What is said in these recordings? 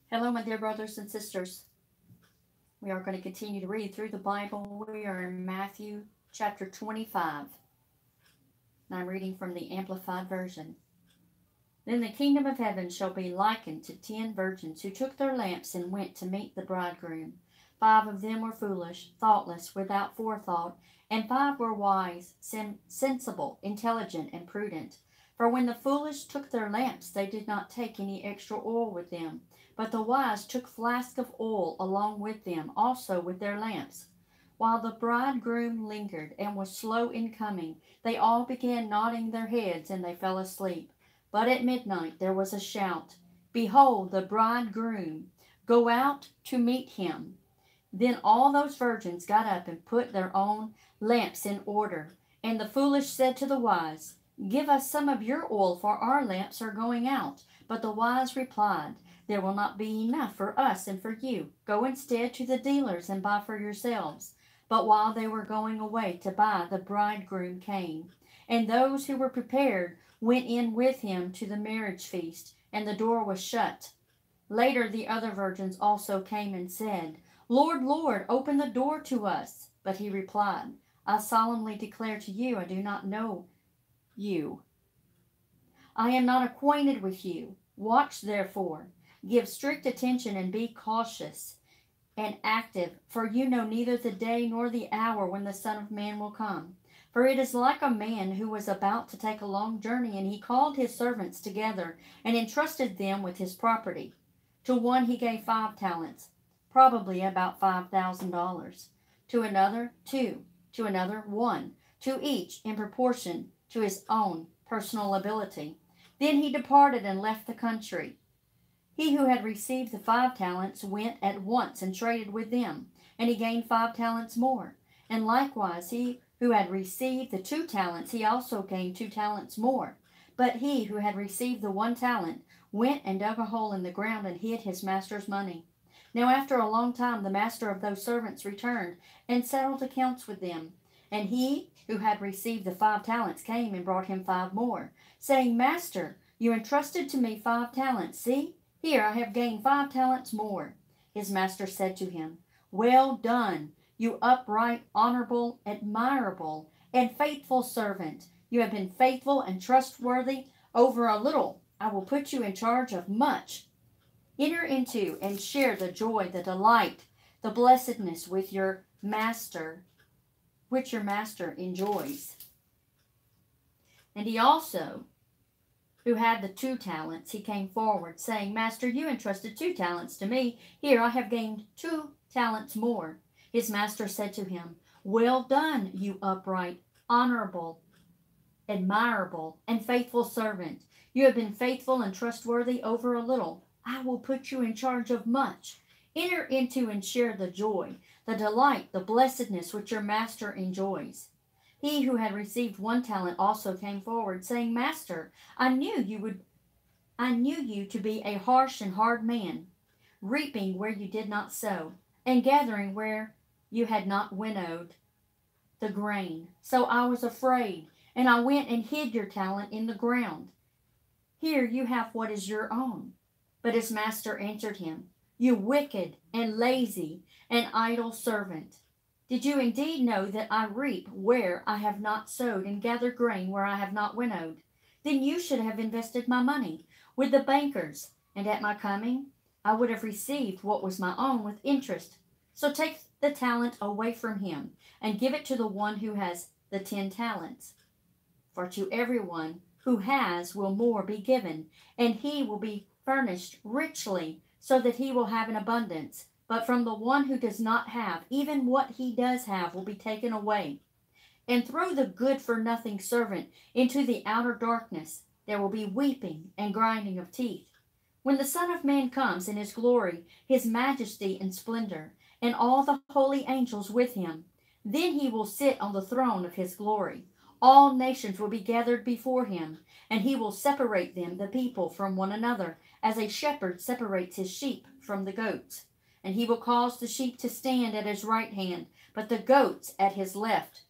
Hello, my dear brothers and sisters. We are going to continue to read through the Bible. We are in Matthew chapter 25, and I'm reading from the Amplified Version. Then the kingdom of heaven shall be likened to 10 virgins who took their lamps and went to meet the bridegroom. 5 of them were foolish, thoughtless, without forethought, and 5 were wise, sensible, intelligent, and prudent. For when the foolish took their lamps, they did not take any extra oil with them, but the wise took flasks of oil along with them, also with their lamps. While the bridegroom lingered and was slow in coming, they all began nodding their heads, and they fell asleep. But at midnight there was a shout, Behold, the bridegroom! Go out to meet him. Then all those virgins got up and put their own lamps in order. And the foolish said to the wise, Give us some of your oil, for our lamps are going out. But the wise replied, There will not be enough for us and for you. Go instead to the dealers and buy for yourselves. But while they were going away to buy, the bridegroom came. And those who were prepared went in with him to the marriage feast, and the door was shut. Later the other virgins also came and said, Lord, Lord, open the door to us. But he replied, I solemnly declare to you, I do not know you. I am not acquainted with you. Watch therefore, give strict attention and be cautious and active, for you know neither the day nor the hour when the Son of Man will come. For it is like a man who was about to take a long journey, and he called his servants together and entrusted them with his property. To one he gave 5 talents, probably about $5,000. To another, 2. To another, 1. To each in proportion to his own personal ability. Then he departed and left the country. He who had received the 5 talents went at once and traded with them, and he gained 5 talents more. And likewise he who had received the 2 talents, he also gained 2 talents more. But he who had received the 1 talent went and dug a hole in the ground and hid his master's money. Now after a long time the master of those servants returned and settled accounts with them. And he who had received the 5 talents came and brought him 5 more, saying, Master, you entrusted to me 5 talents. See, here I have gained 5 talents more. His master said to him, Well done, you upright, honorable, admirable, and faithful servant. You have been faithful and trustworthy over a little. I will put you in charge of much. Enter into and share the joy, the delight, the blessedness with your master, which your master enjoys. And he also, who had the 2 talents, he came forward, saying, Master, you entrusted 2 talents to me. Here I have gained 2 talents more. His master said to him, Well done, you upright, honorable, admirable, and faithful servant. You have been faithful and trustworthy over a little. I will put you in charge of much. Enter into and share the joy, the delight, the blessedness which your master enjoys. He who had received 1 talent also came forward, saying, Master, I knew you to be a harsh and hard man, reaping where you did not sow, and gathering where you had not winnowed the grain. So I was afraid, and I went and hid your talent in the ground. Here you have what is your own. But his master answered him, You wicked and lazy and idle servant. Did you indeed know that I reap where I have not sowed and gather grain where I have not winnowed? Then you should have invested my money with the bankers, and at my coming I would have received what was my own with interest. So take the talent away from him and give it to the one who has the 10 talents. For to everyone who has will more be given, and he will be furnished richly, so that he will have an abundance. But from the one who does not have, even what he does have will be taken away. And throw the good-for-nothing servant into the outer darkness. There will be weeping and grinding of teeth. When the Son of Man comes in his glory, his majesty and splendor, and all the holy angels with him, then he will sit on the throne of his glory. All nations will be gathered before him, and he will separate them, the people, from one another, as a shepherd separates his sheep from the goats. And he will cause the sheep to stand at his right hand, but the goats at his left.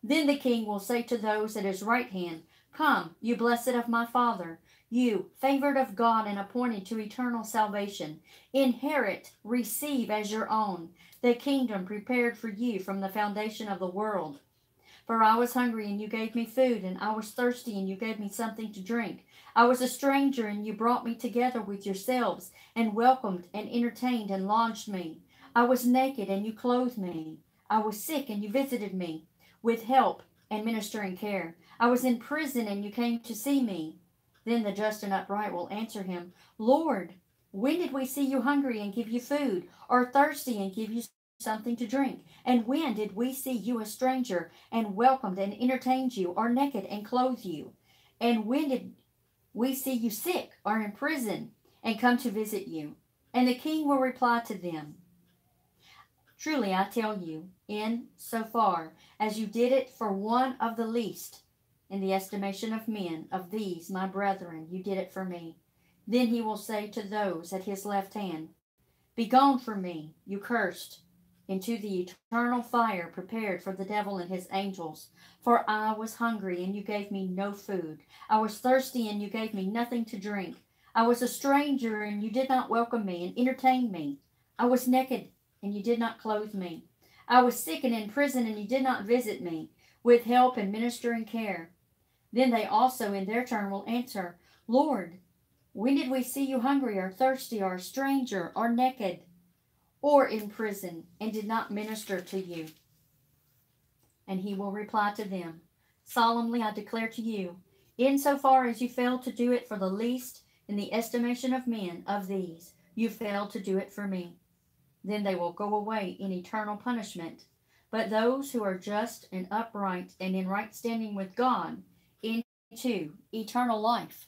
Then the king will say to those at his right hand, Come, you blessed of my Father, You, favored of God and appointed to eternal salvation, inherit, receive as your own the kingdom prepared for you from the foundation of the world. For I was hungry, and you gave me food, and I was thirsty, and you gave me something to drink. I was a stranger, and you brought me together with yourselves, and welcomed, and entertained, and lodged me. I was naked, and you clothed me. I was sick, and you visited me, with help and ministering care. I was in prison, and you came to see me. Then the just and upright will answer him, Lord, when did we see you hungry and give you food, or thirsty and give you something to drink? And when did we see you a stranger and welcomed and entertained you, or naked and clothed you? And when did we see you sick or in prison and come to visit you? And the king will reply to them, Truly I tell you, in so far as you did it for one of the least in the estimation of men, of these my brethren, you did it for me. Then he will say to those at his left hand, Begone from me, you cursed, into the eternal fire prepared for the devil and his angels. For I was hungry, and you gave me no food. I was thirsty, and you gave me nothing to drink. I was a stranger, and you did not welcome me and entertain me. I was naked, and you did not clothe me. I was sick and in prison, and you did not visit me, with help and ministering care. Then they also in their turn will answer, Lord, when did we see you hungry or thirsty or a stranger or naked or in prison and did not minister to you? And he will reply to them, Solemnly I declare to you, insofar as you failed to do it for the least in the estimation of men of these, you failed to do it for me. Then they will go away in eternal punishment, but those who are just and upright and in right standing with God into eternal life.